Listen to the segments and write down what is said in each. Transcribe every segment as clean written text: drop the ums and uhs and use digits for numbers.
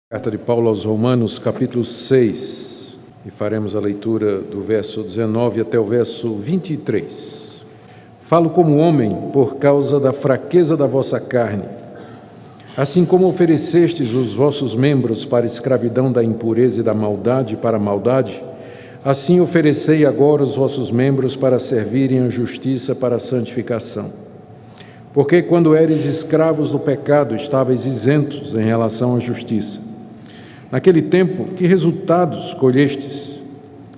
Carta de Paulo aos Romanos, capítulo 6, e faremos a leitura do verso 19 até o verso 23. Falo como homem por causa da fraqueza da vossa carne. Assim como oferecestes os vossos membros para a escravidão da impureza e da maldade para a maldade, assim oferecei agora os vossos membros para servirem à justiça para a santificação. Porque quando eres escravos do pecado, estáveis isentos em relação à justiça. Naquele tempo, que resultados colhestes?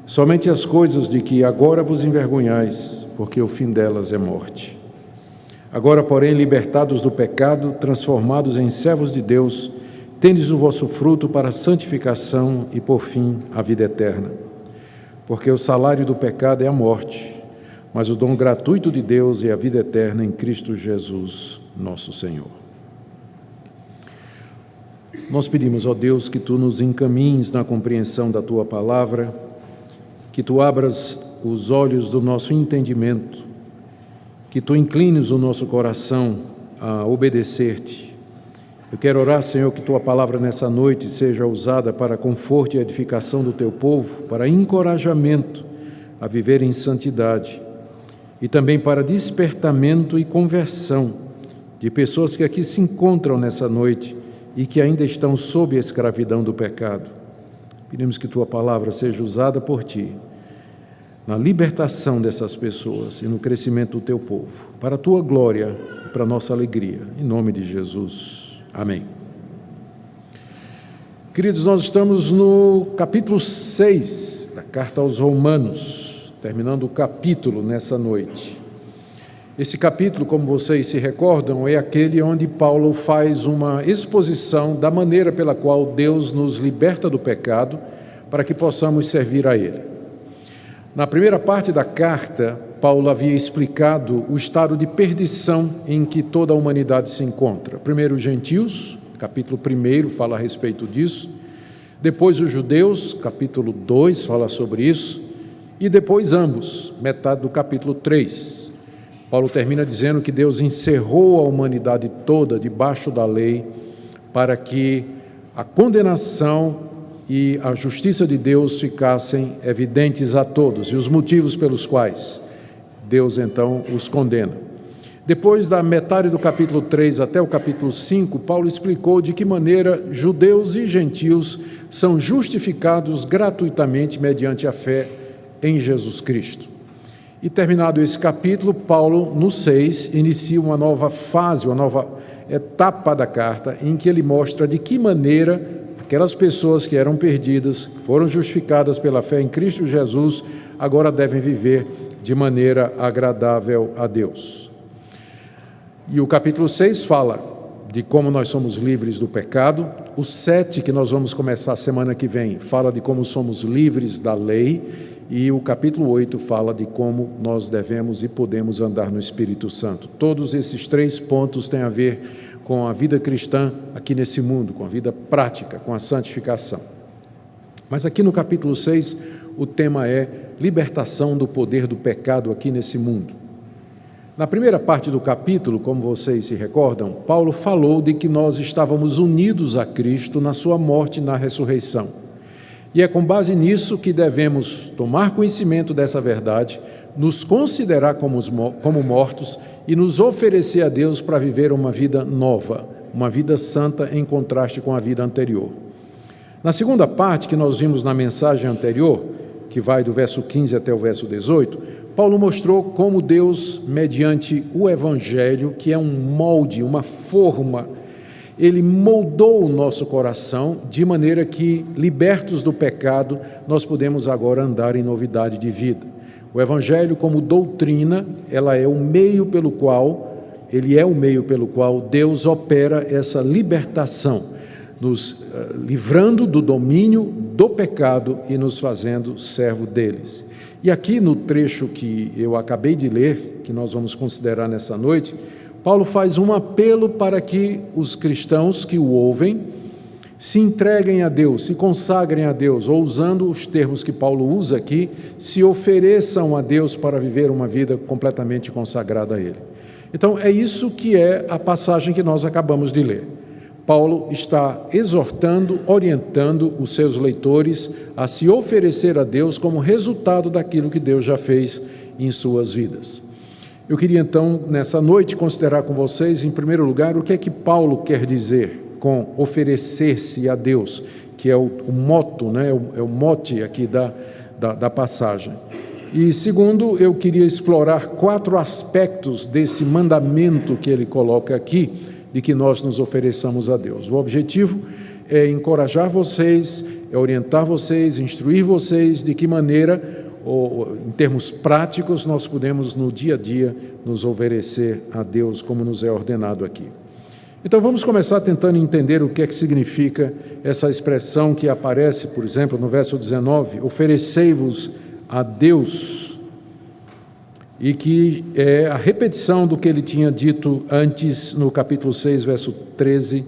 Somente as coisas de que agora vos envergonhais, porque o fim delas é morte. Agora, porém, libertados do pecado, transformados em servos de Deus, tendes o vosso fruto para a santificação e, por fim, a vida eterna. Porque o salário do pecado é a morte, mas o dom gratuito de Deus é a vida eterna em Cristo Jesus, nosso Senhor. Nós pedimos, ó Deus, que Tu nos encaminhes na compreensão da Tua palavra, que Tu abras os olhos do nosso entendimento, que Tu inclines o nosso coração a obedecer-Te. Eu quero orar, Senhor, que Tua palavra nessa noite seja usada para conforto e edificação do Teu povo, para encorajamento a viver em santidade e também para despertamento e conversão de pessoas que aqui se encontram nessa noite e que ainda estão sob a escravidão do pecado. Pedimos que Tua palavra seja usada por Ti, na libertação dessas pessoas e no crescimento do Teu povo, para a Tua glória e para a nossa alegria. Em nome de Jesus. Amém. Queridos, nós estamos no capítulo 6 da Carta aos Romanos, terminando o capítulo nessa noite. Esse capítulo, como vocês se recordam, é aquele onde Paulo faz uma exposição da maneira pela qual Deus nos liberta do pecado para que possamos servir a Ele. Na primeira parte da carta, Paulo havia explicado o estado de perdição em que toda a humanidade se encontra. Primeiro os gentios, capítulo 1 fala a respeito disso. Depois os judeus, capítulo 2 fala sobre isso. E depois ambos, metade do capítulo 3. Paulo termina dizendo que Deus encerrou a humanidade toda debaixo da lei para que a condenação e a justiça de Deus ficassem evidentes a todos e os motivos pelos quais Deus então os condena. Depois da metade do capítulo 3 até o capítulo 5, Paulo explicou de que maneira judeus e gentios são justificados gratuitamente mediante a fé em Jesus Cristo. E terminado esse capítulo, Paulo, no 6, inicia uma nova fase, uma nova etapa da carta, em que ele mostra de que maneira aquelas pessoas que eram perdidas, foram justificadas pela fé em Cristo Jesus, agora devem viver de maneira agradável a Deus. E o capítulo 6 fala de como nós somos livres do pecado. O 7, que nós vamos começar a semana que vem, fala de como somos livres da lei. E o capítulo 8 fala de como nós devemos e podemos andar no Espírito Santo. Todos esses 3 pontos têm a ver com a vida cristã aqui nesse mundo, com a vida prática, com a santificação. Mas aqui no capítulo 6, o tema é libertação do poder do pecado aqui nesse mundo. Na primeira parte do capítulo, como vocês se recordam, Paulo falou de que nós estávamos unidos a Cristo na sua morte e na ressurreição. E é com base nisso que devemos tomar conhecimento dessa verdade, nos considerar como mortos e nos oferecer a Deus para viver uma vida nova, uma vida santa em contraste com a vida anterior. Na segunda parte, que nós vimos na mensagem anterior, que vai do verso 15 até o verso 18, Paulo mostrou como Deus, mediante o Evangelho, que é um molde, uma forma, Ele moldou o nosso coração de maneira que, libertos do pecado, nós podemos agora andar em novidade de vida. O Evangelho, como doutrina, ele é o meio pelo qual Deus opera essa libertação, nos livrando do domínio do pecado e nos fazendo servo deles. E aqui no trecho que eu acabei de ler, que nós vamos considerar nessa noite, Paulo faz um apelo para que os cristãos que o ouvem se entreguem a Deus, se consagrem a Deus, ou usando os termos que Paulo usa aqui, se ofereçam a Deus para viver uma vida completamente consagrada a Ele. Então, é isso que é a passagem que nós acabamos de ler. Paulo está exortando, orientando os seus leitores a se oferecer a Deus como resultado daquilo que Deus já fez em suas vidas. Eu queria então, nessa noite, considerar com vocês, em primeiro lugar, o que é que Paulo quer dizer com oferecer-se a Deus, que é o moto, né? É o mote aqui da passagem. E segundo, eu queria explorar 4 aspectos desse mandamento que ele coloca aqui, de que nós nos ofereçamos a Deus. O objetivo é encorajar vocês, é orientar vocês, instruir vocês de que maneira, ou, em termos práticos, nós podemos no dia a dia nos oferecer a Deus como nos é ordenado aqui. Então vamos começar tentando entender o que é que significa essa expressão que aparece, por exemplo, no verso 19, oferecei-vos a Deus, e que é a repetição do que ele tinha dito antes no capítulo 6, verso 13,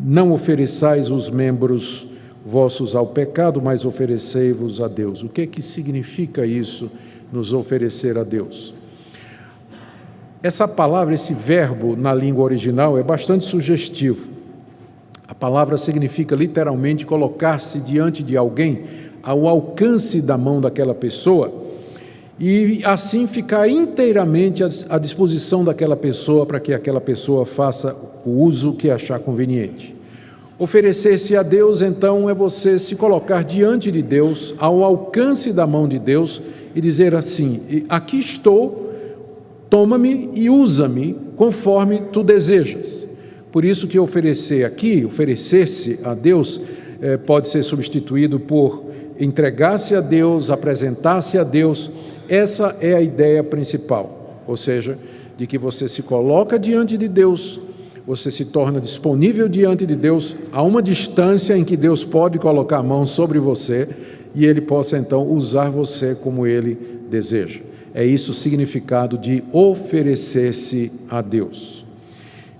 não ofereçais os membros vossos ao pecado, mas oferecei-vos a Deus. O que é que significa isso, nos oferecer a Deus? Essa palavra, esse verbo na língua original é bastante sugestivo. A palavra significa literalmente colocar-se diante de alguém, ao alcance da mão daquela pessoa, e assim ficar inteiramente à disposição daquela pessoa para que aquela pessoa faça o uso que achar conveniente. Oferecer-se a Deus, então, é você se colocar diante de Deus, ao alcance da mão de Deus, e dizer assim: aqui estou, toma-me e usa-me conforme tu desejas. Por isso que oferecer aqui, oferecer-se a Deus, pode ser substituído por entregar-se a Deus, apresentar-se a Deus. Essa é a ideia principal, ou seja, de que você se coloca diante de Deus, você se torna disponível diante de Deus a uma distância em que Deus pode colocar a mão sobre você e Ele possa então usar você como Ele deseja. É isso o significado de oferecer-se a Deus.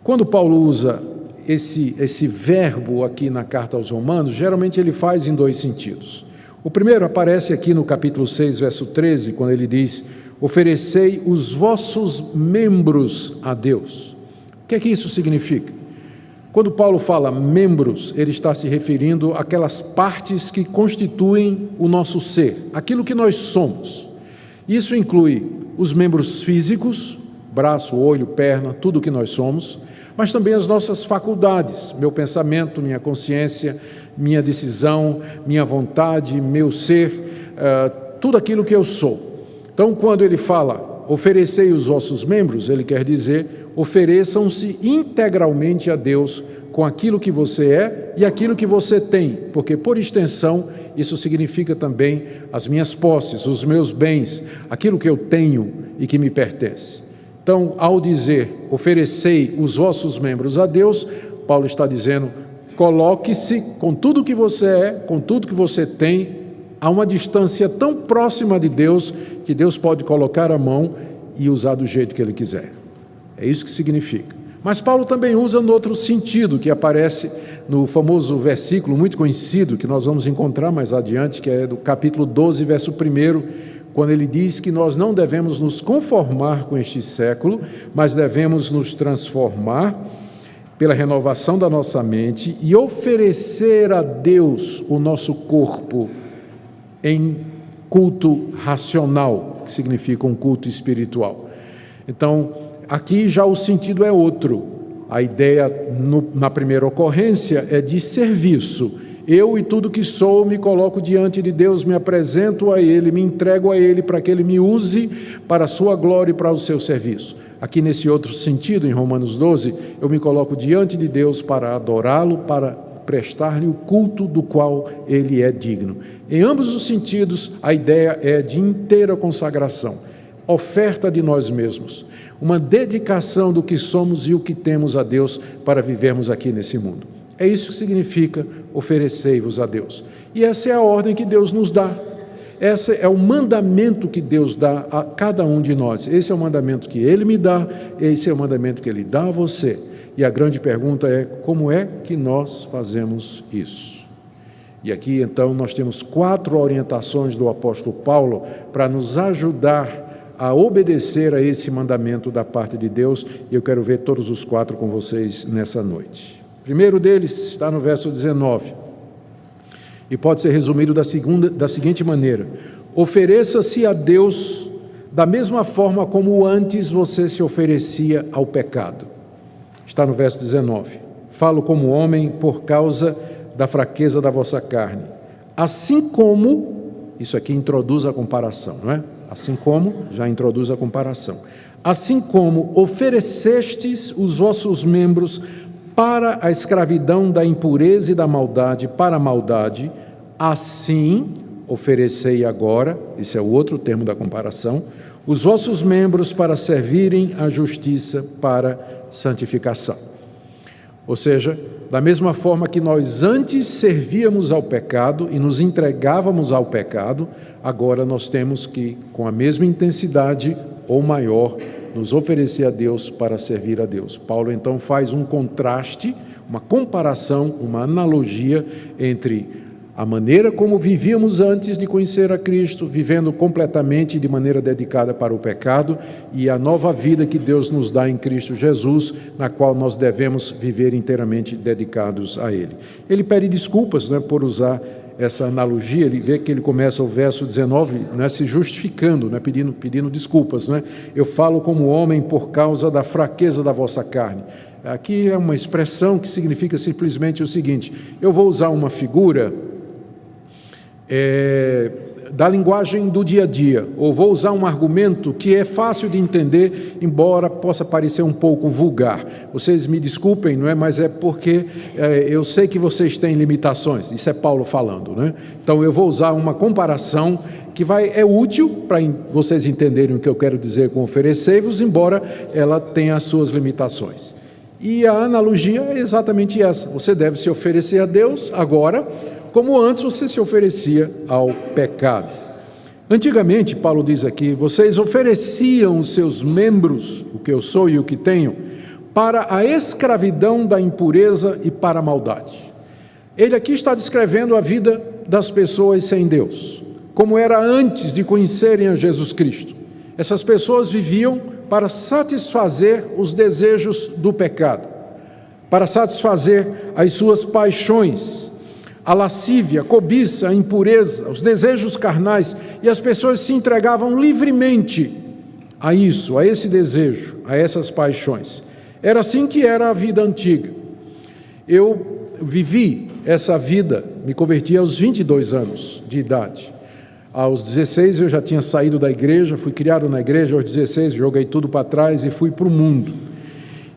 Quando Paulo usa esse verbo aqui na carta aos Romanos, geralmente ele faz em 2 sentidos. O primeiro aparece aqui no capítulo 6, verso 13, quando ele diz: oferecei os vossos membros a Deus. O que é que isso significa? Quando Paulo fala membros, ele está se referindo àquelas partes que constituem o nosso ser, aquilo que nós somos. Isso inclui os membros físicos, braço, olho, perna, tudo o que nós somos, mas também as nossas faculdades, meu pensamento, minha consciência, minha decisão, minha vontade, meu ser, tudo aquilo que eu sou. Então, quando ele fala, oferecei os vossos membros, ele quer dizer, ofereçam-se integralmente a Deus com aquilo que você é e aquilo que você tem, porque, por extensão, isso significa também as minhas posses, os meus bens, aquilo que eu tenho e que me pertence. Então, ao dizer, oferecei os vossos membros a Deus, Paulo está dizendo, coloque-se com tudo que você é, com tudo que você tem, a uma distância tão próxima de Deus, que Deus pode colocar a mão e usar do jeito que Ele quiser. É isso que significa. Mas Paulo também usa no outro sentido, que aparece no famoso versículo muito conhecido, que nós vamos encontrar mais adiante, que é do capítulo 12, verso 1, quando ele diz que nós não devemos nos conformar com este século, mas devemos nos transformar pela renovação da nossa mente e oferecer a Deus o nosso corpo em culto racional, que significa um culto espiritual. Então, aqui já o sentido é outro. A ideia, na primeira ocorrência, é de serviço. Eu e tudo que sou me coloco diante de Deus, me apresento a Ele, me entrego a Ele para que Ele me use para a sua glória e para o seu serviço. Aqui nesse outro sentido, em Romanos 12, eu me coloco diante de Deus para adorá-lo, para prestar-lhe o culto do qual Ele é digno. Em ambos os sentidos, a ideia é de inteira consagração, oferta de nós mesmos, uma dedicação do que somos e o que temos a Deus para vivermos aqui nesse mundo. É isso que significa oferecei-vos a Deus. E essa é a ordem que Deus nos dá. Esse é o mandamento que Deus dá a cada um de nós. Esse é o mandamento que Ele me dá, esse é o mandamento que Ele dá a você. E a grande pergunta é, como é que nós fazemos isso? E aqui, então, nós temos 4 orientações do apóstolo Paulo para nos ajudar a obedecer a esse mandamento da parte de Deus. E eu quero ver todos os 4 com vocês nessa noite. primeiro deles está no verso 19, e pode ser resumido da seguinte maneira: ofereça-se a Deus da mesma forma como antes você se oferecia ao pecado. Está no verso 19. Falo como homem por causa da fraqueza da vossa carne. Assim como, isso aqui introduz a comparação, não é? Assim como, já introduz a comparação. Assim como oferecestes os vossos membros para a escravidão da impureza e da maldade para a maldade, assim oferecei agora, esse é o outro termo da comparação, os vossos membros para servirem à justiça para santificação. Ou seja, da mesma forma que nós antes servíamos ao pecado e nos entregávamos ao pecado, agora nós temos que, com a mesma intensidade ou maior, nos oferecer a Deus para servir a Deus. Paulo então faz um contraste, uma comparação, uma analogia entre a maneira como vivíamos antes de conhecer a Cristo, vivendo completamente de maneira dedicada para o pecado, e a nova vida que Deus nos dá em Cristo Jesus, na qual nós devemos viver inteiramente dedicados a Ele. Ele pede desculpas, né, por usar essa analogia. Ele vê que ele começa o verso 19, né, se justificando, né, pedindo desculpas. Né? Eu falo como homem por causa da fraqueza da vossa carne. Aqui é uma expressão que significa simplesmente o seguinte: eu vou usar uma figura da linguagem do dia a dia, ou vou usar um argumento que é fácil de entender, embora possa parecer um pouco vulgar. Vocês me desculpem, não é? Mas é porque eu sei que vocês têm limitações. Isso é Paulo falando, né? Então eu vou usar uma comparação que é útil para vocês entenderem o que eu quero dizer com oferecei-vos, embora ela tenha as suas limitações. E a analogia é exatamente essa: você deve se oferecer a Deus agora, como antes você se oferecia ao pecado. Antigamente, Paulo diz aqui, vocês ofereciam os seus membros, o que eu sou e o que tenho, para a escravidão da impureza e para a maldade. Ele aqui está descrevendo a vida das pessoas sem Deus, como era antes de conhecerem a Jesus Cristo. Essas pessoas viviam para satisfazer os desejos do pecado, para satisfazer as suas paixões, a lascívia, a cobiça, a impureza, os desejos carnais, e as pessoas se entregavam livremente a isso, a esse desejo, a essas paixões. Era assim que era a vida antiga. Eu vivi essa vida, me converti aos 22 anos de idade. Aos 16 eu já tinha saído da igreja, fui criado na igreja. Aos 16 joguei tudo para trás e fui para o mundo.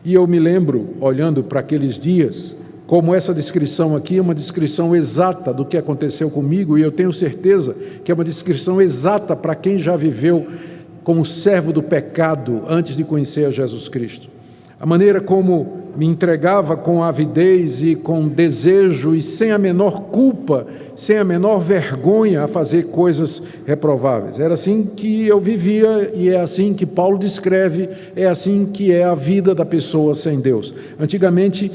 E eu me lembro, olhando para aqueles dias, como essa descrição aqui é uma descrição exata do que aconteceu comigo, e eu tenho certeza que é uma descrição exata para quem já viveu como servo do pecado antes de conhecer a Jesus Cristo. A maneira como me entregava com avidez e com desejo e sem a menor culpa, sem a menor vergonha a fazer coisas reprováveis. Era assim que eu vivia, e é assim que Paulo descreve, é assim que é a vida da pessoa sem Deus. Antigamente,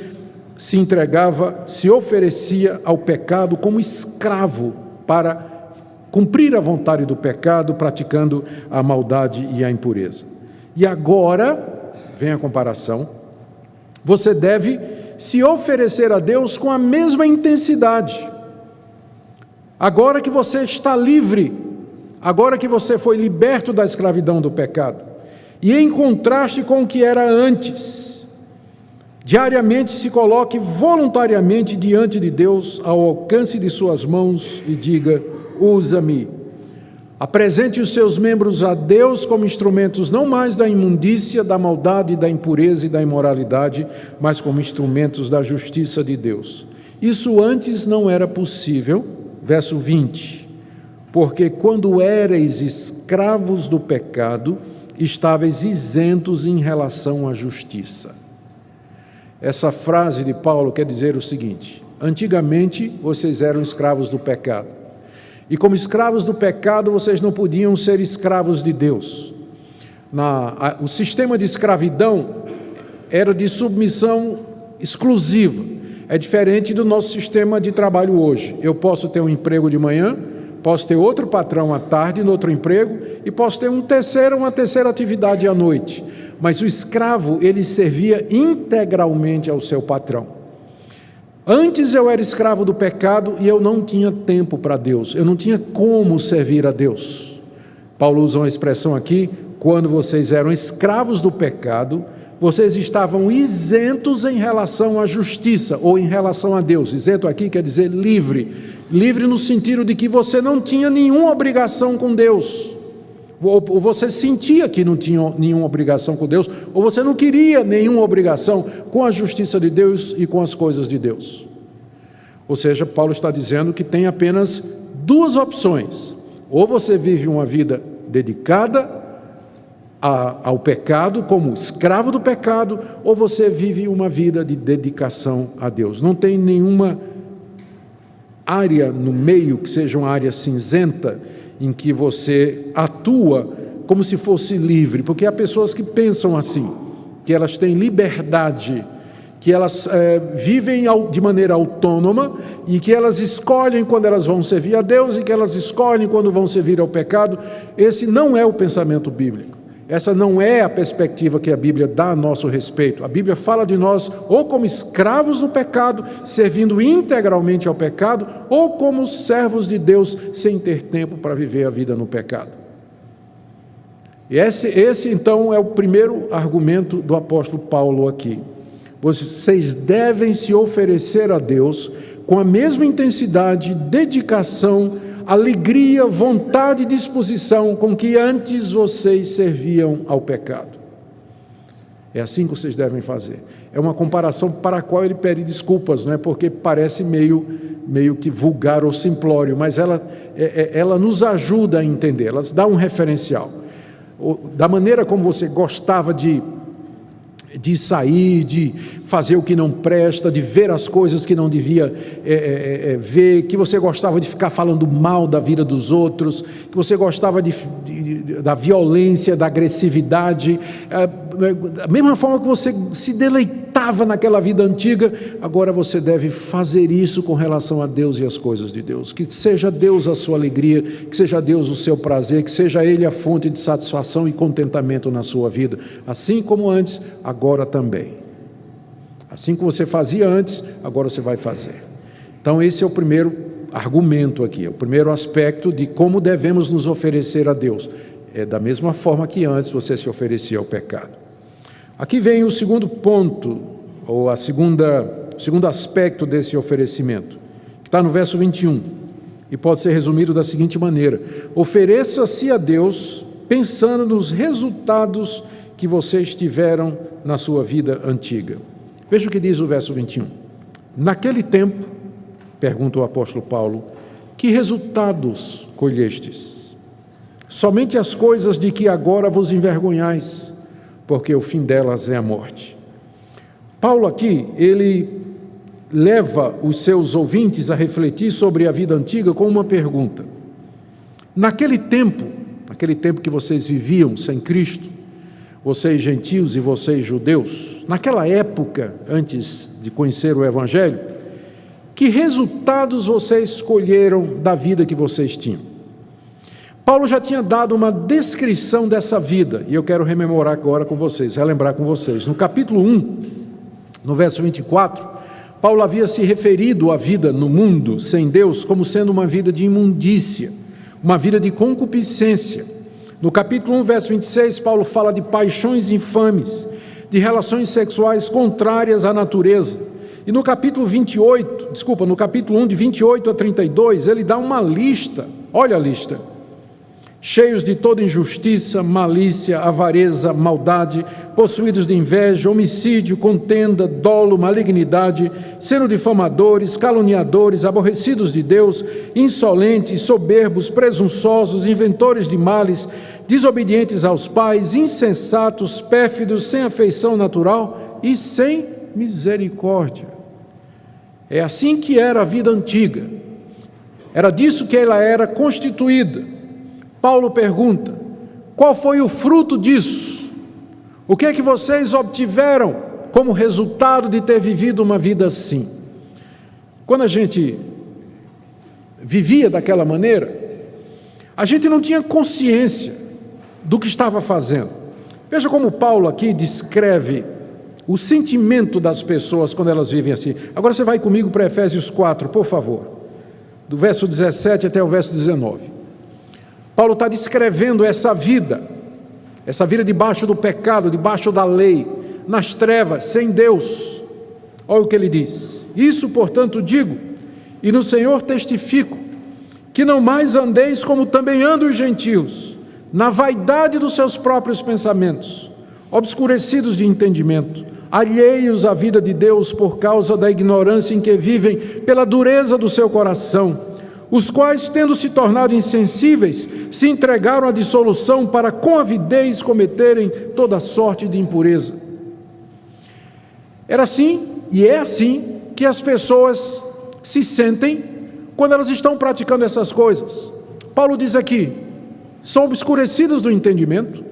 se entregava, se oferecia ao pecado como escravo para cumprir a vontade do pecado, praticando a maldade e a impureza. E agora, vem a comparação, você deve se oferecer a Deus com a mesma intensidade. Agora que você está livre, agora que você foi liberto da escravidão do pecado, e em contraste com o que era antes, diariamente se coloque voluntariamente diante de Deus, ao alcance de suas mãos, e diga: usa-me. Apresente os seus membros a Deus como instrumentos não mais da imundícia, da maldade, da impureza e da imoralidade, mas como instrumentos da justiça de Deus. Isso antes não era possível. Verso 20: porque quando éreis escravos do pecado, estáveis isentos em relação à justiça. Essa frase de Paulo quer dizer o seguinte: antigamente vocês eram escravos do pecado, e como escravos do pecado vocês não podiam ser escravos de Deus. O sistema de escravidão era de submissão exclusiva. É diferente do nosso sistema de trabalho hoje. Eu posso ter um emprego de manhã, posso ter outro patrão à tarde no outro emprego, e posso ter uma terceira atividade à noite. Mas o escravo, ele servia integralmente ao seu patrão. Antes eu era escravo do pecado e eu não tinha tempo para Deus, eu não tinha como servir a Deus. Paulo usa uma expressão aqui: quando vocês eram escravos do pecado, vocês estavam isentos em relação à justiça ou em relação a Deus. Isento aqui quer dizer livre. Livre no sentido de que você não tinha nenhuma obrigação com Deus. Ou você sentia que não tinha nenhuma obrigação com Deus, ou você não queria nenhuma obrigação com a justiça de Deus e com as coisas de Deus. Ou seja, Paulo está dizendo que tem apenas duas opções: ou você vive uma vida dedicada ao pecado, como escravo do pecado, ou você vive uma vida de dedicação a Deus. Não tem nenhuma área no meio que seja uma área cinzenta em que você atua como se fosse livre, porque há pessoas que pensam assim, que elas têm liberdade, que elas vivem de maneira autônoma e que elas escolhem quando elas vão servir a Deus e que elas escolhem quando vão servir ao pecado. Esse não é o pensamento bíblico. Essa não é a perspectiva que a Bíblia dá a nosso respeito. A Bíblia fala de nós ou como escravos do pecado, servindo integralmente ao pecado, ou como servos de Deus, sem ter tempo para viver a vida no pecado. E esse então é o primeiro argumento do apóstolo Paulo aqui. Vocês devem se oferecer a Deus com a mesma intensidade, dedicação, alegria, vontade e disposição com que antes vocês serviam ao pecado. É assim que vocês devem fazer. É uma comparação para a qual ele pede desculpas, não é? Porque parece meio que vulgar ou simplório, mas ela nos ajuda a entender, ela dá um referencial. Da maneira como você gostava de sair, de fazer o que não presta, de ver as coisas que não devia ver, que você gostava de ficar falando mal da vida dos outros, que você gostava da violência, da agressividade, da mesma forma que você se deleitava naquela vida antiga, agora você deve fazer isso com relação a Deus e as coisas de Deus. Que seja Deus a sua alegria, que seja Deus o seu prazer, que seja Ele a fonte de satisfação e contentamento na sua vida, assim como antes, agora também. Assim como você fazia antes, agora você vai fazer. Então esse é o primeiro argumento aqui, é o primeiro aspecto de como devemos nos oferecer a Deus. É da mesma forma que antes você se oferecia ao pecado. Aqui vem o segundo ponto, ou o segundo aspecto desse oferecimento, que está no verso 21, e pode ser resumido da seguinte maneira: ofereça-se a Deus pensando nos resultados que vocês tiveram na sua vida antiga. Veja o que diz o verso 21. Naquele tempo, pergunta o apóstolo Paulo, que resultados colhestes? Somente as coisas de que agora vos envergonhais, porque o fim delas é a morte. Paulo aqui, ele leva os seus ouvintes a refletir sobre a vida antiga com uma pergunta. Naquele tempo que vocês viviam sem Cristo, vocês gentios e vocês judeus, naquela época, antes de conhecer o Evangelho, que resultados vocês escolheram da vida que vocês tinham? Paulo já tinha dado uma descrição dessa vida, e eu quero rememorar agora com vocês, relembrar com vocês. No capítulo 1, no verso 24, Paulo havia se referido à vida no mundo sem Deus como sendo uma vida de imundícia, uma vida de concupiscência. No capítulo 1, verso 26, Paulo fala de paixões infames, de relações sexuais contrárias à natureza. E no capítulo 1, de 28 a 32, ele dá uma lista, olha a lista: cheios de toda injustiça, malícia, avareza, maldade, possuídos de inveja, homicídio, contenda, dolo, malignidade, sendo difamadores, caluniadores, aborrecidos de Deus, insolentes, soberbos, presunçosos, inventores de males, desobedientes aos pais, insensatos, pérfidos, sem afeição natural e sem misericórdia. É assim que era a vida antiga. Era disso que ela era constituída. Paulo pergunta: qual foi o fruto disso? O que é que vocês obtiveram como resultado de ter vivido uma vida assim? Quando a gente vivia daquela maneira, a gente não tinha consciência do que estava fazendo. Veja como Paulo aqui descreve o sentimento das pessoas quando elas vivem assim. Agora você vai comigo para Efésios 4, por favor, do verso 17 até o verso 19. Paulo está descrevendo essa vida debaixo do pecado, debaixo da lei, nas trevas, sem Deus. Olha o que ele diz: isso, portanto, digo, e no Senhor testifico, que não mais andeis como também andam os gentios, na vaidade dos seus próprios pensamentos, obscurecidos de entendimento, alheios à vida de Deus por causa da ignorância em que vivem, pela dureza do seu coração, os quais, tendo se tornado insensíveis, se entregaram à dissolução para com avidez cometerem toda sorte de impureza. Era assim, e é assim, que as pessoas se sentem quando elas estão praticando essas coisas. Paulo diz aqui: são obscurecidas do entendimento,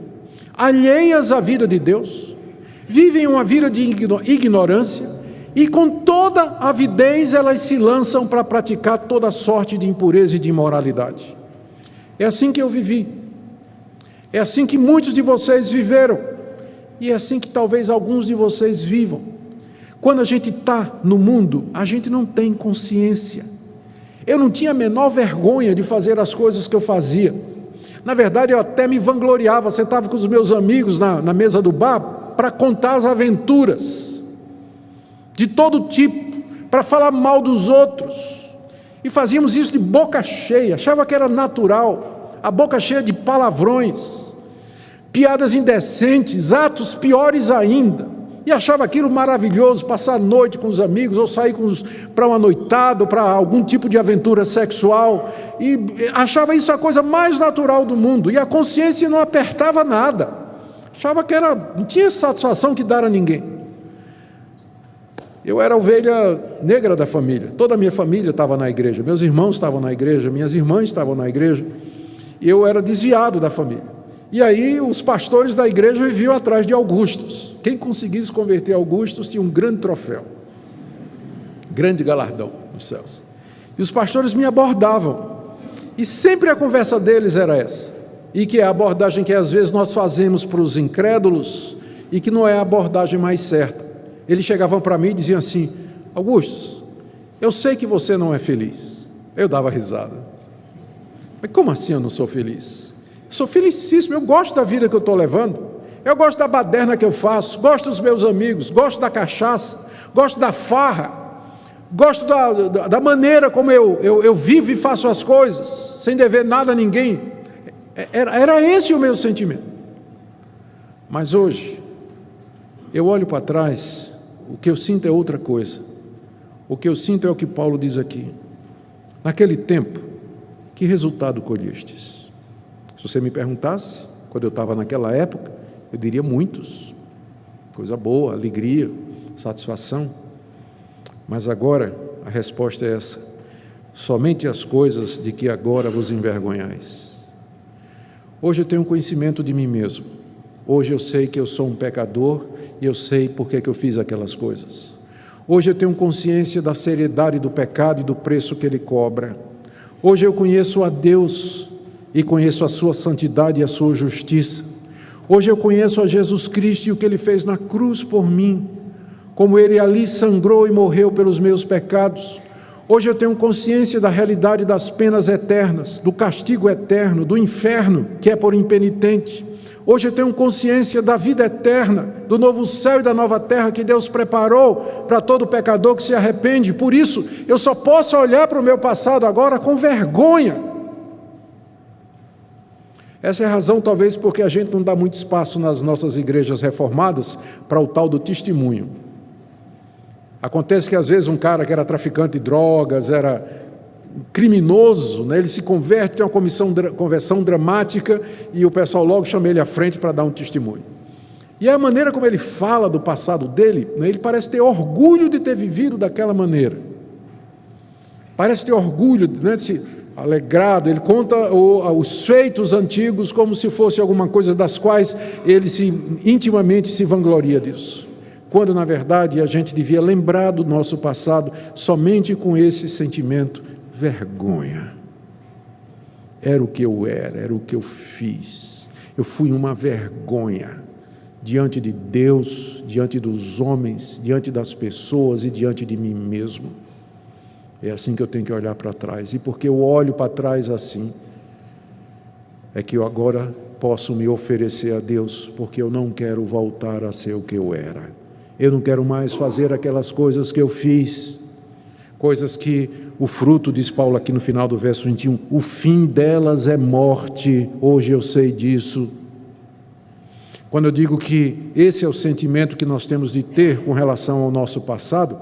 alheias à vida de Deus, vivem uma vida de ignorância, e com toda avidez elas se lançam para praticar toda sorte de impureza e de imoralidade. É assim que eu vivi, é assim que muitos de vocês viveram, e é assim que talvez alguns de vocês vivam. Quando a gente está no mundo, a gente não tem consciência. Eu não tinha a menor vergonha de fazer as coisas que eu fazia. Na verdade, eu até me vangloriava, sentava com os meus amigos na mesa do bar para contar as aventuras de todo tipo, para falar mal dos outros, e fazíamos isso de boca cheia, achava que era natural, a boca cheia de palavrões, piadas indecentes, atos piores ainda, e achava aquilo maravilhoso, passar a noite com os amigos, ou sair para uma noitada, ou para algum tipo de aventura sexual, e achava isso a coisa mais natural do mundo, e a consciência não apertava nada, achava que não tinha satisfação que dar a ninguém. Eu era a ovelha negra da família, toda a minha família estava na igreja, meus irmãos estavam na igreja, minhas irmãs estavam na igreja, e eu era desviado da família. E aí os pastores da igreja viviam atrás de Augustos. Quem conseguisse converter Augustos tinha um grande troféu, grande galardão nos céus. E os pastores me abordavam, e sempre a conversa deles era essa, e que é a abordagem que às vezes nós fazemos para os incrédulos, e que não é a abordagem mais certa. Eles chegavam para mim e diziam assim: Augusto, eu sei que você não é feliz. Eu dava risada. Mas como assim eu não sou feliz? Eu sou felicíssimo, eu gosto da vida que eu estou levando, eu gosto da baderna que eu faço, gosto dos meus amigos, gosto da cachaça, gosto da farra, gosto da maneira como eu vivo e faço as coisas, sem dever nada a ninguém. Era esse o meu sentimento. Mas hoje, eu olho para trás, o que eu sinto é outra coisa. O que eu sinto é o que Paulo diz aqui: naquele tempo, que resultado colhestes? Se você me perguntasse, quando eu estava naquela época, eu diria muitos. Coisa boa, alegria, satisfação. Mas agora, a resposta é essa: somente as coisas de que agora vos envergonhais. Hoje eu tenho conhecimento de mim mesmo. Hoje eu sei que eu sou um pecador e eu sei por que eu fiz aquelas coisas. Hoje eu tenho consciência da seriedade do pecado e do preço que ele cobra. Hoje eu conheço a Deus e conheço a sua santidade e a sua justiça. Hoje eu conheço a Jesus Cristo e o que ele fez na cruz por mim, como ele ali sangrou e morreu pelos meus pecados. Hoje eu tenho consciência da realidade das penas eternas, do castigo eterno, do inferno que é por impenitente. Hoje eu tenho consciência da vida eterna, do novo céu e da nova terra que Deus preparou para todo pecador que se arrepende. Por isso, eu só posso olhar para o meu passado agora com vergonha. Essa é a razão, talvez, porque a gente não dá muito espaço nas nossas igrejas reformadas para o tal do testemunho. Acontece que, às vezes, um cara que era traficante de drogas, era criminoso, né? Ele se converte, tem uma conversão dramática, e o pessoal logo chama ele à frente para dar um testemunho. E a maneira como ele fala do passado dele, né? Ele parece ter orgulho de ter vivido daquela maneira. Parece ter orgulho, né? Alegrado, ele conta os feitos antigos como se fosse alguma coisa das quais ele intimamente se vangloria disso. Quando, na verdade, a gente devia lembrar do nosso passado somente com esse sentimento: vergonha. Era o que eu era o que eu fiz. Eu fui uma vergonha diante de Deus, diante dos homens, diante das pessoas e diante de mim mesmo. É assim que eu tenho que olhar para trás. E porque eu olho para trás assim, é que eu agora posso me oferecer a Deus, porque eu não quero voltar a ser o que eu era. Eu não quero mais fazer aquelas coisas que eu fiz, coisas que o fruto, diz Paulo aqui no final do verso 21, o fim delas é morte. Hoje eu sei disso. Quando eu digo que esse é o sentimento que nós temos de ter com relação ao nosso passado,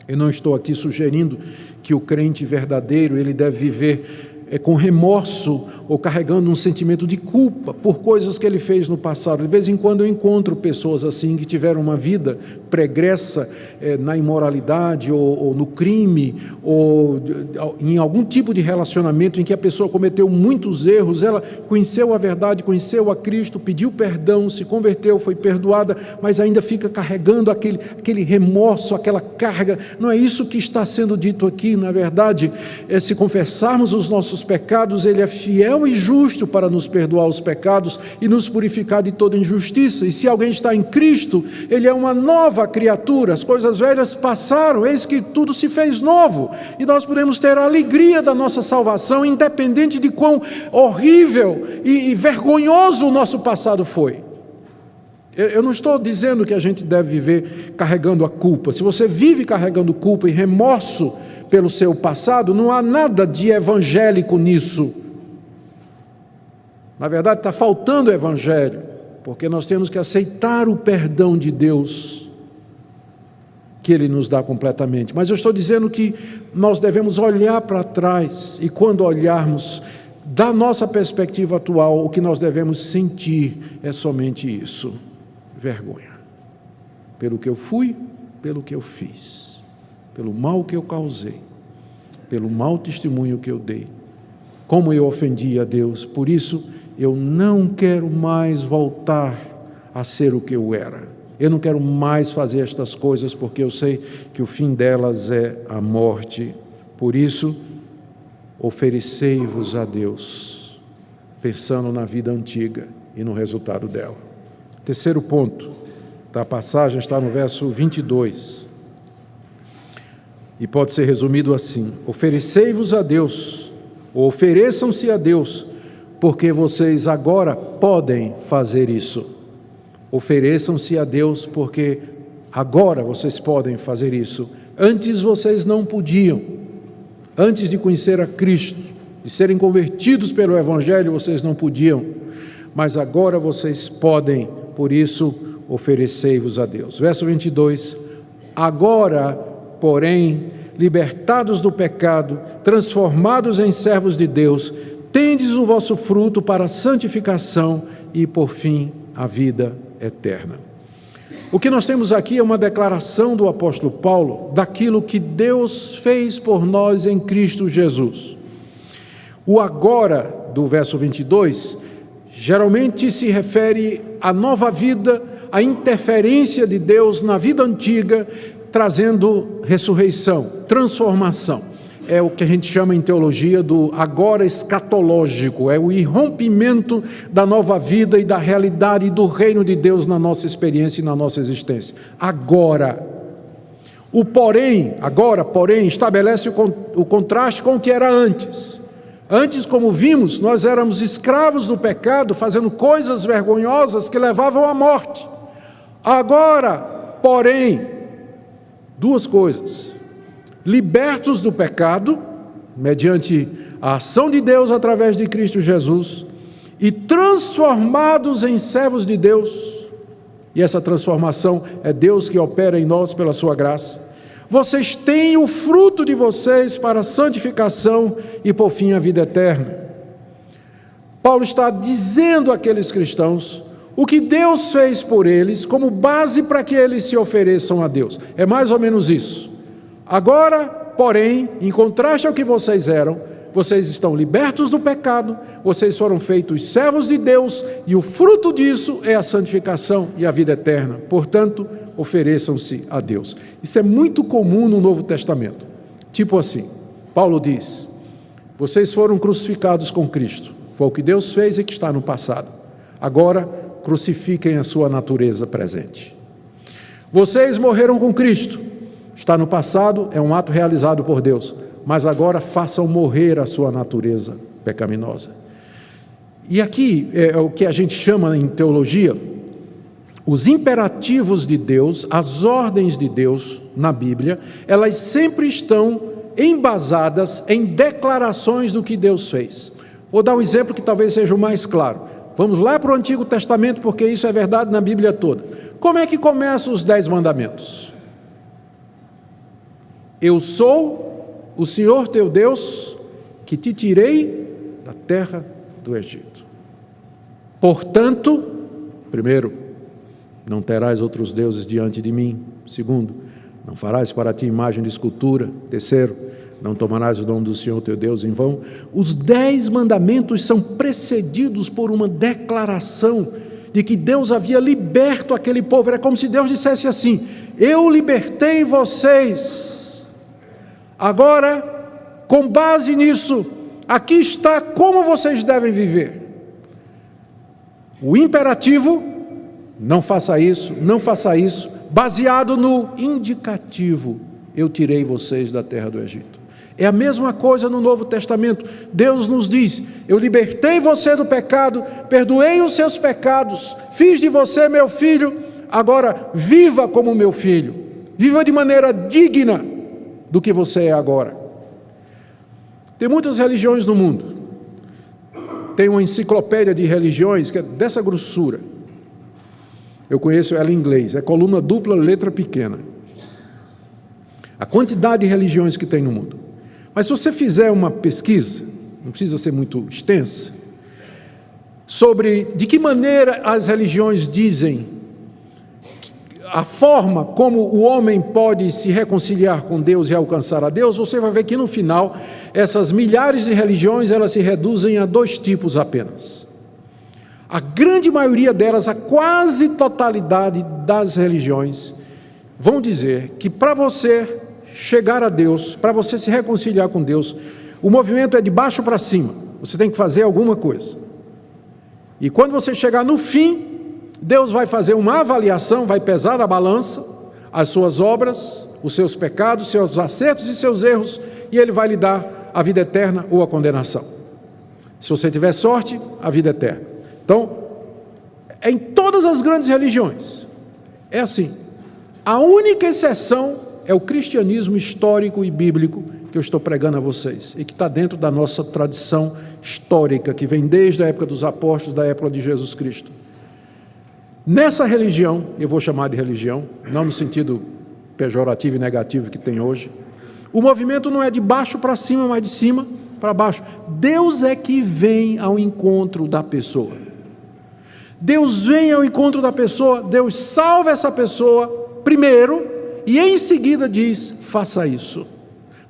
eu não estou aqui sugerindo que o crente verdadeiro ele deve viver com remorso ou carregando um sentimento de culpa por coisas que ele fez no passado. De vez em quando eu encontro pessoas assim que tiveram uma vida pregressa na imoralidade ou no crime ou em algum tipo de relacionamento em que a pessoa cometeu muitos erros. Ela conheceu a verdade, conheceu a Cristo, pediu perdão, se converteu, foi perdoada, mas ainda fica carregando aquele remorso, aquela carga. Não é isso que está sendo dito aqui. Na verdade, se confessarmos os nossos pecados, Ele é fiel e justo para nos perdoar os pecados e nos purificar de toda injustiça. E se alguém está em Cristo, ele é uma nova criatura. As coisas velhas passaram, eis que tudo se fez novo. E nós podemos ter a alegria da nossa salvação, independente de quão horrível e vergonhoso o nosso passado foi. Eu não estou dizendo que a gente deve viver carregando a culpa. Se você vive carregando culpa e remorso pelo seu passado, não há nada de evangélico nisso. Na verdade, está faltando evangelho, porque nós temos que aceitar o perdão de Deus, que Ele nos dá completamente. Mas eu estou dizendo que nós devemos olhar para trás, e quando olharmos da nossa perspectiva atual, o que nós devemos sentir é somente isso: vergonha, pelo que eu fui, pelo que eu fiz, pelo mal que eu causei, pelo mau testemunho que eu dei, como eu ofendi a Deus. Por isso, eu não quero mais voltar a ser o que eu era. Eu não quero mais fazer estas coisas, porque eu sei que o fim delas é a morte. Por isso, oferecei-vos a Deus, pensando na vida antiga e no resultado dela. Terceiro ponto da passagem está no verso 22. E pode ser resumido assim: oferecei-vos a Deus, ou ofereçam-se a Deus, porque vocês agora podem fazer isso. Ofereçam-se a Deus, porque agora vocês podem fazer isso. Antes vocês não podiam. Antes de conhecer a Cristo, de serem convertidos pelo Evangelho, vocês não podiam. Mas agora vocês podem, por isso, oferecei-vos a Deus. Verso 22, agora, porém, libertados do pecado, transformados em servos de Deus, tendes o vosso fruto para a santificação e, por fim, a vida eterna. O que nós temos aqui é uma declaração do apóstolo Paulo daquilo que Deus fez por nós em Cristo Jesus. O agora, do verso 22, geralmente se refere à nova vida, à interferência de Deus na vida antiga, trazendo ressurreição, transformação. É o que a gente chama em teologia do agora escatológico, é o irrompimento da nova vida e da realidade do reino de Deus na nossa experiência e na nossa existência. Agora. O porém, agora, porém, estabelece o contraste com o que era antes. Antes, como vimos, nós éramos escravos do pecado, fazendo coisas vergonhosas que levavam à morte. Agora, porém, duas coisas: libertos do pecado, mediante a ação de Deus através de Cristo Jesus, e transformados em servos de Deus, e essa transformação é Deus que opera em nós pela sua graça. Vocês têm o fruto de vocês para a santificação e, por fim, a vida eterna. Paulo está dizendo àqueles cristãos o que Deus fez por eles como base para que eles se ofereçam a Deus. É mais ou menos isso. Agora, porém, em contraste ao que vocês eram, vocês estão libertos do pecado, vocês foram feitos servos de Deus, e o fruto disso é a santificação e a vida eterna. Portanto, ofereçam-se a Deus. Isso é muito comum no Novo Testamento. Tipo assim, Paulo diz: vocês foram crucificados com Cristo. Foi o que Deus fez e que está no passado. Agora, crucifiquem a sua natureza presente. Vocês morreram com Cristo. Está no passado, é um ato realizado por Deus. Mas agora façam morrer a sua natureza pecaminosa. E aqui é o que a gente chama em teologia, os imperativos de Deus, as ordens de Deus na Bíblia, elas sempre estão embasadas em declarações do que Deus fez. Vou dar um exemplo que talvez seja o mais claro. Vamos lá para o Antigo Testamento, porque isso é verdade na Bíblia toda. Como é que começam os 10 mandamentos? Eu sou o Senhor teu Deus, que te tirei da terra do Egito. Portanto, primeiro, não terás outros deuses diante de mim. Segundo, não farás para ti imagem de escultura. Terceiro, não tomarás o nome do Senhor teu Deus em vão. Os 10 mandamentos são precedidos por uma declaração de que Deus havia liberto aquele povo. Era como se Deus dissesse assim: eu libertei vocês. Agora, com base nisso, aqui está como vocês devem viver. O imperativo, não faça isso, não faça isso, baseado no indicativo, eu tirei vocês da terra do Egito. É a mesma coisa no Novo Testamento. Deus nos diz: eu libertei você do pecado, perdoei os seus pecados, fiz de você meu filho, agora viva como meu filho, viva de maneira digna do que você é agora. Tem muitas religiões no mundo. Tem uma enciclopédia de religiões que é dessa grossura. Eu conheço ela em inglês, é coluna dupla, letra pequena. A quantidade de religiões que tem no mundo. Mas se você fizer uma pesquisa, não precisa ser muito extensa, sobre de que maneira as religiões dizem a forma como o homem pode se reconciliar com Deus e alcançar a Deus, você vai ver que no final, essas milhares de religiões, elas se reduzem a 2 tipos apenas. A grande maioria delas, a quase totalidade das religiões, vão dizer que para você chegar a Deus, para você se reconciliar com Deus, o movimento é de baixo para cima, você tem que fazer alguma coisa. E quando você chegar no fim, Deus vai fazer uma avaliação, vai pesar a balança, as suas obras, os seus pecados, seus acertos e seus erros, e Ele vai lhe dar a vida eterna ou a condenação. Se você tiver sorte, a vida eterna. Então, em todas as grandes religiões, é assim. A única exceção é o cristianismo histórico e bíblico que eu estou pregando a vocês, e que está dentro da nossa tradição histórica, que vem desde a época dos apóstolos, da época de Jesus Cristo. Nessa religião, eu vou chamar de religião, não no sentido pejorativo e negativo que tem hoje, o movimento não é de baixo para cima, mas de cima para baixo. Deus é que vem ao encontro da pessoa. Deus vem ao encontro da pessoa, Deus salva essa pessoa primeiro e em seguida diz: faça isso.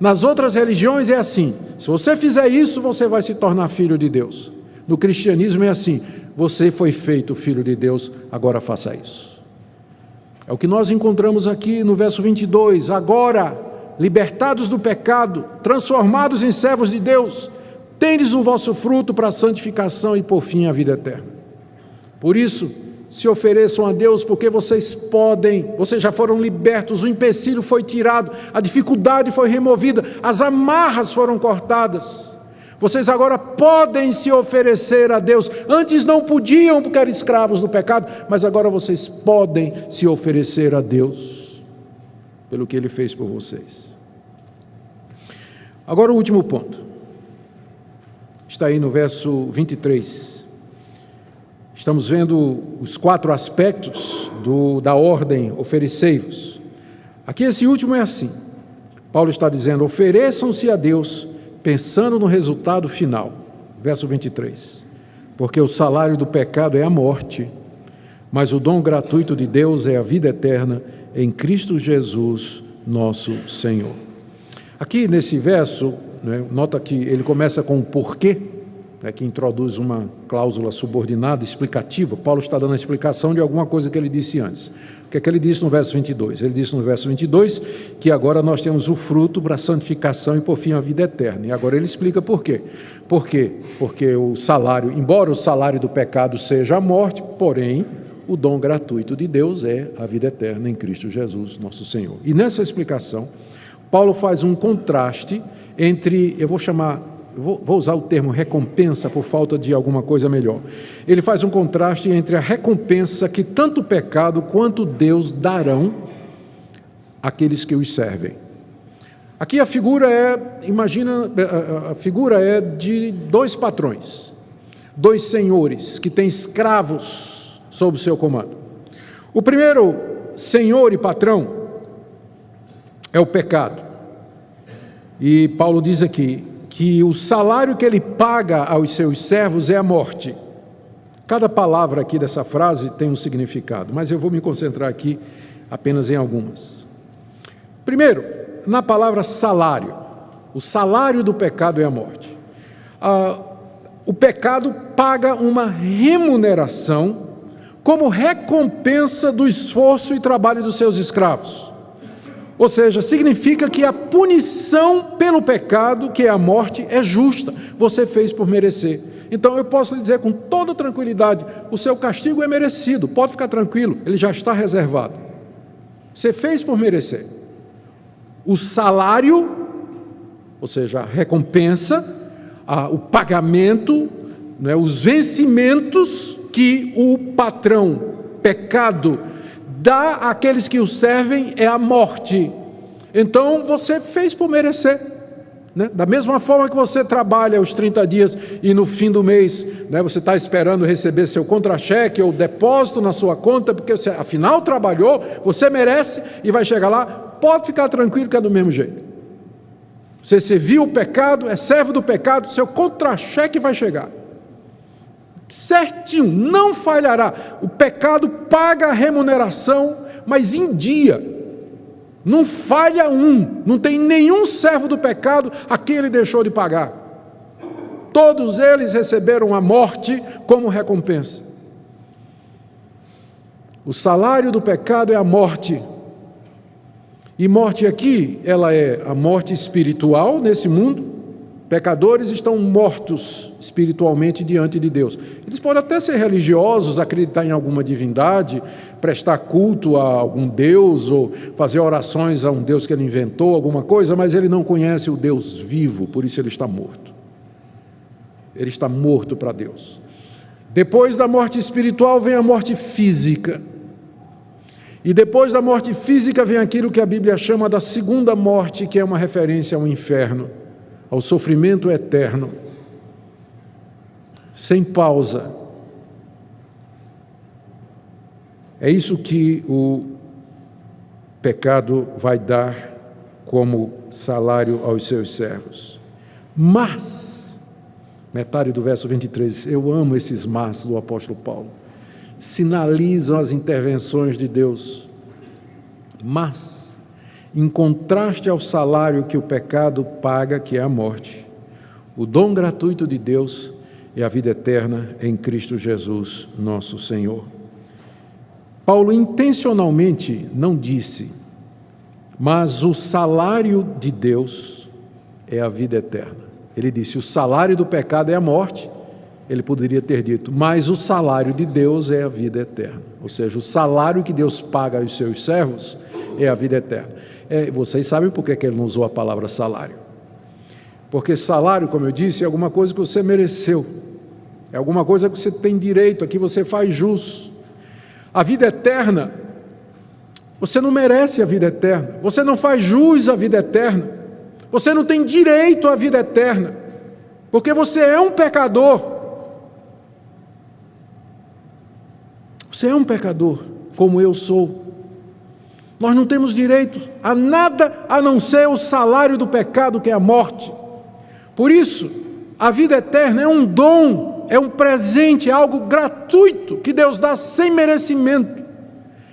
Nas outras religiões é assim: se você fizer isso, você vai se tornar filho de Deus. No cristianismo é assim: você foi feito filho de Deus, agora faça isso. É o que nós encontramos aqui no verso 22. Agora, libertados do pecado, transformados em servos de Deus, tendes o vosso fruto para a santificação e por fim a vida eterna. Por isso, se ofereçam a Deus, porque vocês podem, vocês já foram libertos, o empecilho foi tirado, a dificuldade foi removida, as amarras foram cortadas. Vocês agora podem se oferecer a Deus. Antes não podiam porque eram escravos do pecado, mas agora vocês podem se oferecer a Deus pelo que Ele fez por vocês. Agora o último ponto. Está aí no verso 23. Estamos vendo os 4 aspectos da ordem oferecei-vos. Aqui esse último é assim. Paulo está dizendo: ofereçam-se a Deus pensando no resultado final. Verso 23. Porque o salário do pecado é a morte, mas o dom gratuito de Deus é a vida eterna em Cristo Jesus, nosso Senhor. Aqui nesse verso, nota que ele começa com o porquê, que introduz uma cláusula subordinada, explicativa. Paulo está dando a explicação de alguma coisa que ele disse antes. O que é que ele disse no verso 22? Ele disse no verso 22 que agora nós temos o fruto para a santificação e, por fim, a vida eterna. E agora ele explica por quê. Por quê? Porque o salário, embora o salário do pecado seja a morte, porém, o dom gratuito de Deus é a vida eterna em Cristo Jesus, nosso Senhor. E nessa explicação, Paulo faz um contraste entre, vou usar o termo recompensa por falta de alguma coisa melhor. Ele faz um contraste entre a recompensa que tanto o pecado quanto Deus darão àqueles que os servem. Aqui a figura é de dois patrões, dois senhores que têm escravos sob o seu comando. O primeiro senhor e patrão é o pecado. E Paulo diz aqui que o salário que ele paga aos seus servos é a morte. Cada palavra aqui dessa frase tem um significado, mas eu vou me concentrar aqui apenas em algumas. Primeiro, na palavra salário. O salário do pecado é a morte. O pecado paga uma remuneração como recompensa do esforço e trabalho dos seus escravos. Ou seja, significa que a punição pelo pecado, que é a morte, é justa. Você fez por merecer. Então eu posso lhe dizer com toda tranquilidade, o seu castigo é merecido, pode ficar tranquilo, ele já está reservado. Você fez por merecer. O salário, ou seja, a recompensa, o pagamento, os vencimentos que o patrão, pecado, dá àqueles que o servem é a morte. Então você fez por merecer, Da mesma forma que você trabalha os 30 dias e no fim do mês, você está esperando receber seu contra-cheque ou depósito na sua conta, porque você afinal trabalhou, você merece e vai chegar lá, pode ficar tranquilo que é do mesmo jeito. Você serviu o pecado, é servo do pecado, seu contra-cheque vai chegar. Certinho, não falhará. O pecado paga a remuneração, mas em dia. Não falha não tem nenhum servo do pecado a quem ele deixou de pagar. Todos eles receberam a morte como recompensa. O salário do pecado é a morte. E morte aqui, ela é a morte espiritual nesse mundo. Pecadores estão mortos espiritualmente diante de Deus. Eles podem até ser religiosos, acreditar em alguma divindade, prestar culto a algum Deus ou fazer orações a um Deus que ele inventou, alguma coisa, mas ele não conhece o Deus vivo, por isso ele está morto. Ele está morto para Deus. Depois da morte espiritual vem a morte física. E depois da morte física vem aquilo que a Bíblia chama da segunda morte, que é uma referência ao inferno, ao sofrimento eterno, sem pausa. É isso que o pecado vai dar como salário aos seus servos. Mas, metade do verso 23, eu amo esses mas do apóstolo Paulo, sinalizam as intervenções de Deus. Mas, em contraste ao salário que o pecado paga, que é a morte, o dom gratuito de Deus é a vida eterna em Cristo Jesus, nosso Senhor. Paulo intencionalmente não disse, mas o salário de Deus é a vida eterna. Ele disse, o salário do pecado é a morte. Ele poderia ter dito, mas o salário de Deus é a vida eterna. Ou seja, o salário que Deus paga aos seus servos é a vida eterna. Vocês sabem por que ele não usou a palavra salário? Porque salário, como eu disse, é alguma coisa que você mereceu. É alguma coisa que você tem direito, aqui você faz jus. A vida eterna, você não merece a vida eterna. Você não faz jus à vida eterna. Você não tem direito à vida eterna. Porque você é um pecador. Você é um pecador, como eu sou. Nós não temos direito a nada a não ser o salário do pecado, que é a morte. Por isso, a vida eterna é um dom, é um presente, é algo gratuito que Deus dá sem merecimento.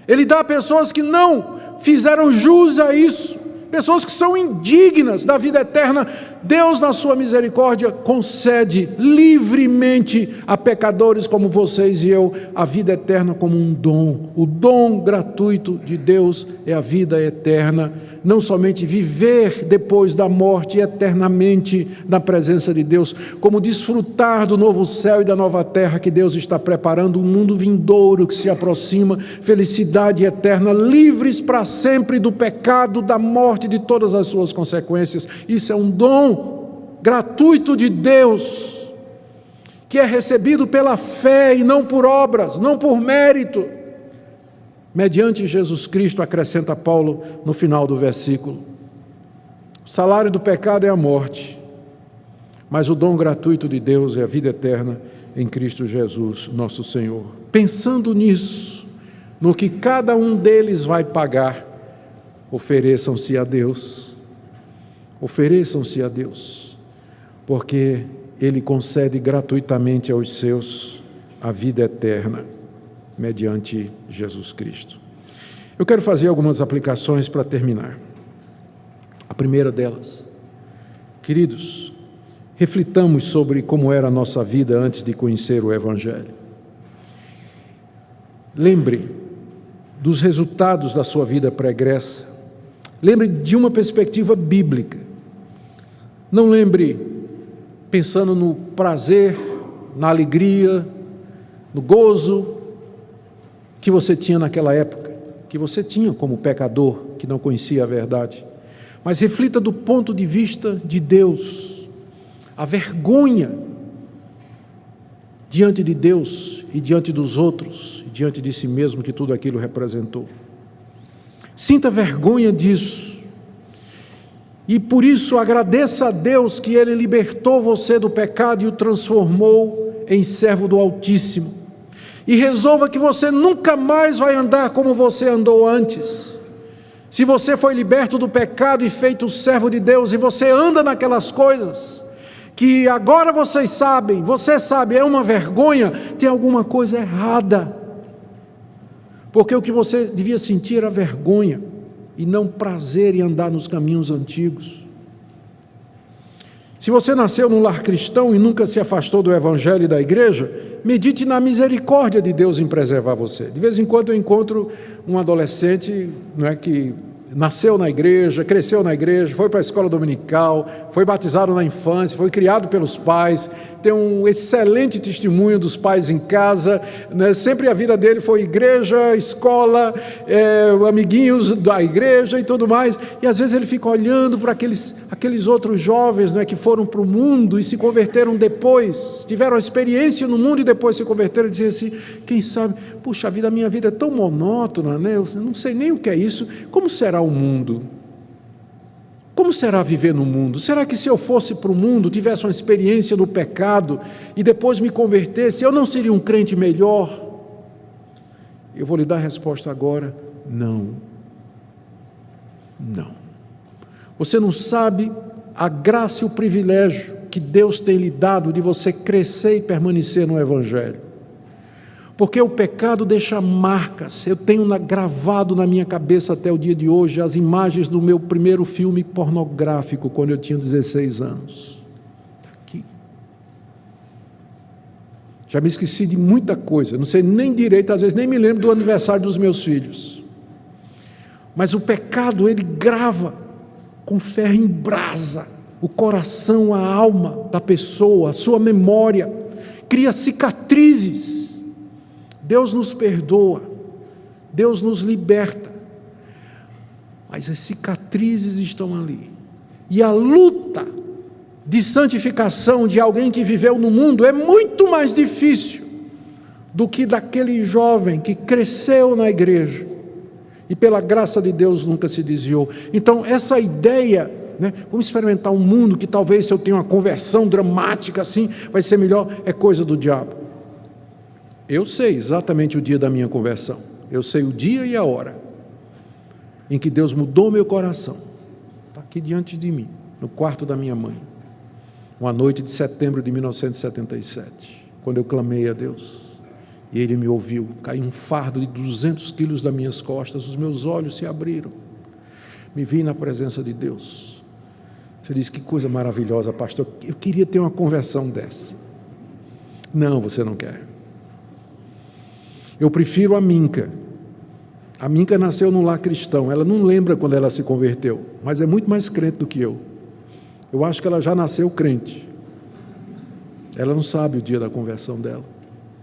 Ele dá a pessoas que não fizeram jus a isso, pessoas que são indignas da vida eterna. Deus, na sua misericórdia, concede livremente a pecadores como vocês e eu a vida eterna como um dom. O dom gratuito de Deus é a vida eterna, não somente viver depois da morte eternamente na presença de Deus, como desfrutar do novo céu e da nova terra que Deus está preparando, um mundo vindouro que se aproxima, felicidade eterna, livres para sempre do pecado, da morte, de todas as suas consequências. Isso é um dom gratuito de Deus, que é recebido pela fé e não por obras, não por mérito, mediante Jesus Cristo, acrescenta Paulo no final do versículo. O salário do pecado é a morte, mas o dom gratuito de Deus é a vida eterna em Cristo Jesus, nosso Senhor. Pensando nisso, no que cada um deles vai pagar, ofereçam-se a Deus, porque Ele concede gratuitamente aos seus a vida eterna, mediante Jesus Cristo. Eu quero fazer algumas aplicações para terminar. A primeira delas, queridos, reflitamos sobre como era a nossa vida antes de conhecer o Evangelho. Lembre dos resultados da sua vida pregressa. Lembre de uma perspectiva bíblica. Não lembre pensando no prazer, na alegria, no gozo que você tinha naquela época, que você tinha como pecador que não conhecia a verdade. Mas reflita do ponto de vista de Deus, a vergonha diante de Deus e diante dos outros, e diante de si mesmo que tudo aquilo representou. Sinta vergonha disso, e por isso agradeça a Deus que Ele libertou você do pecado e o transformou em servo do Altíssimo. E resolva que você nunca mais vai andar como você andou antes. Se você foi liberto do pecado e feito servo de Deus, e você anda naquelas coisas que agora você sabe, é uma vergonha, tem alguma coisa errada. Porque o que você devia sentir era vergonha, e não prazer em andar nos caminhos antigos. Se você nasceu num lar cristão e nunca se afastou do Evangelho e da igreja, medite na misericórdia de Deus em preservar você. De vez em quando eu encontro um adolescente, que nasceu na igreja, cresceu na igreja, foi para a escola dominical, foi batizado na infância, foi criado pelos pais, tem um excelente testemunho dos pais em casa, sempre a vida dele foi igreja, escola, amiguinhos da igreja e tudo mais, e às vezes ele fica olhando para aqueles outros jovens que foram para o mundo e se converteram depois, tiveram a experiência no mundo e depois se converteram, e dizem assim, quem sabe, puxa vida, a minha vida é tão monótona, eu não sei nem o que é isso, como será o mundo? Como será viver no mundo? Será que se eu fosse para o mundo, tivesse uma experiência no pecado e depois me convertesse, eu não seria um crente melhor? Eu vou lhe dar a resposta agora, não. Não. Você não sabe a graça e o privilégio que Deus tem lhe dado de você crescer e permanecer no Evangelho. Porque o pecado deixa marcas. Eu tenho gravado na minha cabeça até o dia de hoje as imagens do meu primeiro filme pornográfico, quando eu tinha 16 anos. Aqui. Já me esqueci de muita coisa, não sei nem direito, às vezes nem me lembro do aniversário dos meus filhos. Mas o pecado, ele grava com ferro em brasa o coração, a alma da pessoa, a sua memória, cria cicatrizes. Deus nos perdoa, Deus nos liberta, mas as cicatrizes estão ali, e a luta de santificação de alguém que viveu no mundo é muito mais difícil do que daquele jovem que cresceu na igreja, e pela graça de Deus nunca se desviou. Então essa ideia, vamos experimentar um mundo que talvez se eu tenho uma conversão dramática assim, vai ser melhor, é coisa do diabo. Eu sei exatamente o dia da minha conversão, eu sei o dia e a hora em que Deus mudou meu coração. Está aqui diante de mim, no quarto da minha mãe, uma noite de setembro de 1977, quando eu clamei a Deus, e Ele me ouviu. Caiu um fardo de 200 quilos das minhas costas, os meus olhos se abriram, me vi na presença de Deus. Você diz, que coisa maravilhosa, pastor, eu queria ter uma conversão dessa. Não, você não quer. Eu prefiro a Minca. A Minca nasceu num lar cristão, ela não lembra quando ela se converteu, mas é muito mais crente do que eu. Eu acho que ela já nasceu crente. Ela não sabe o dia da conversão dela.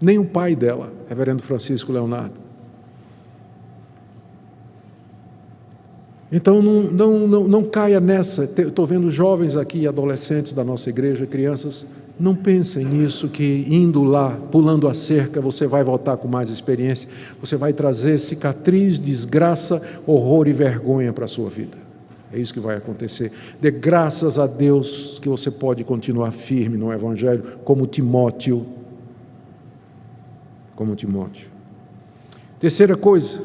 Nem o pai dela, reverendo Francisco Leonardo. Então não caia nessa. Estou vendo jovens aqui, adolescentes da nossa igreja, crianças, não pensem nisso, que indo lá, pulando a cerca, você vai voltar com mais experiência, você vai trazer cicatriz, desgraça, horror e vergonha para a sua vida. É isso que vai acontecer. Dê graças a Deus que você pode continuar firme no Evangelho, como Timóteo. Como Timóteo. Terceira coisa,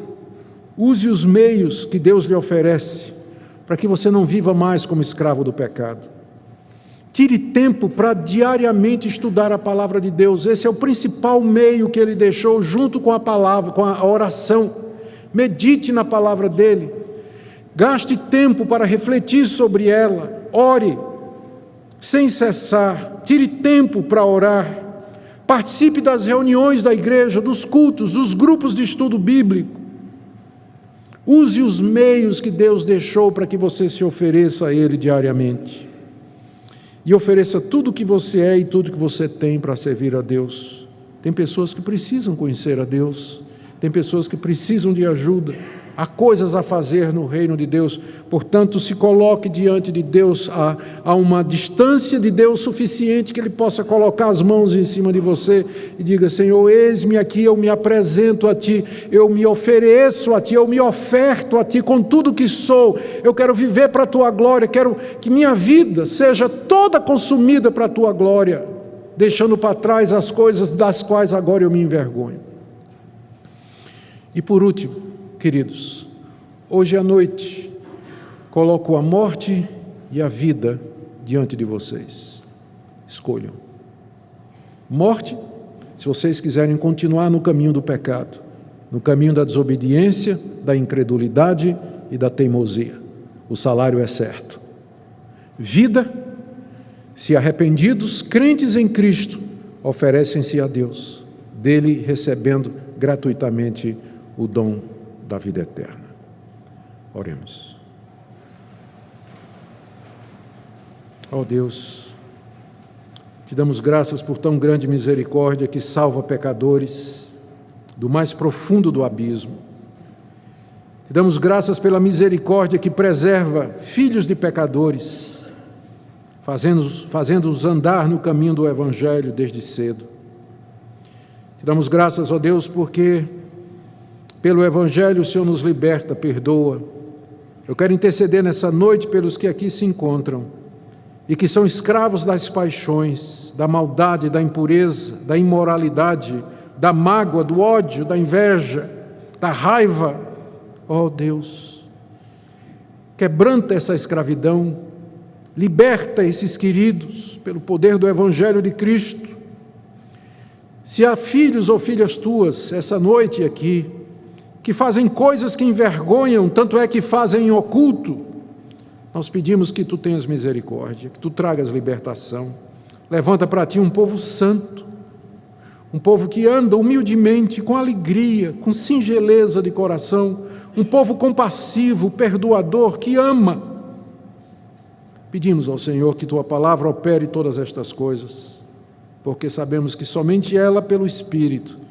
use os meios que Deus lhe oferece, para que você não viva mais como escravo do pecado. Tire tempo para diariamente estudar a palavra de Deus. Esse é o principal meio que Ele deixou junto com a palavra, com a oração. Medite na palavra dEle. Gaste tempo para refletir sobre ela. Ore sem cessar. Tire tempo para orar. Participe das reuniões da igreja, dos cultos, dos grupos de estudo bíblico. Use os meios que Deus deixou para que você se ofereça a Ele diariamente. E ofereça tudo o que você é e tudo que você tem para servir a Deus. Tem pessoas que precisam conhecer a Deus. Tem pessoas que precisam de ajuda. Há coisas a fazer no reino de Deus. Portanto, se coloque diante de Deus a uma distância de Deus suficiente que Ele possa colocar as mãos em cima de você e diga, Senhor, eis-me aqui, eu me apresento a Ti, eu me ofereço a Ti, eu me oferto a Ti com tudo que sou. Eu quero viver para a Tua glória, quero que minha vida seja toda consumida para a Tua glória, deixando para trás as coisas das quais agora eu me envergonho. E por último, queridos, hoje à noite, coloco a morte e a vida diante de vocês. Escolham. Morte, se vocês quiserem continuar no caminho do pecado, no caminho da desobediência, da incredulidade e da teimosia. O salário é certo. Vida, se arrependidos, crentes em Cristo, oferecem-se a Deus, dele recebendo gratuitamente o dom da vida eterna. Oremos. Ó Deus, te damos graças por tão grande misericórdia que salva pecadores do mais profundo do abismo. Te damos graças pela misericórdia que preserva filhos de pecadores, fazendo-os andar no caminho do Evangelho desde cedo. Te damos graças, ó Deus, porque pelo Evangelho o Senhor nos liberta, perdoa. Eu quero interceder nessa noite pelos que aqui se encontram e que são escravos das paixões, da maldade, da impureza, da imoralidade, da mágoa, do ódio, da inveja, da raiva. Ó Deus, quebranta essa escravidão, liberta esses queridos pelo poder do Evangelho de Cristo. Se há filhos ou filhas tuas essa noite aqui, que fazem coisas que envergonham, tanto é que fazem em oculto, nós pedimos que Tu tenhas misericórdia, que Tu tragas libertação. Levanta para Ti um povo santo, um povo que anda humildemente, com alegria, com singeleza de coração, um povo compassivo, perdoador, que ama. Pedimos ao Senhor que Tua palavra opere todas estas coisas, porque sabemos que somente ela, pelo Espírito,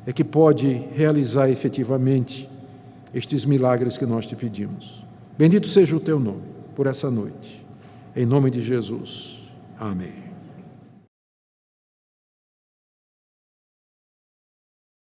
é que pode realizar efetivamente estes milagres que nós Te pedimos. Bendito seja o Teu nome por essa noite. Em nome de Jesus. Amém.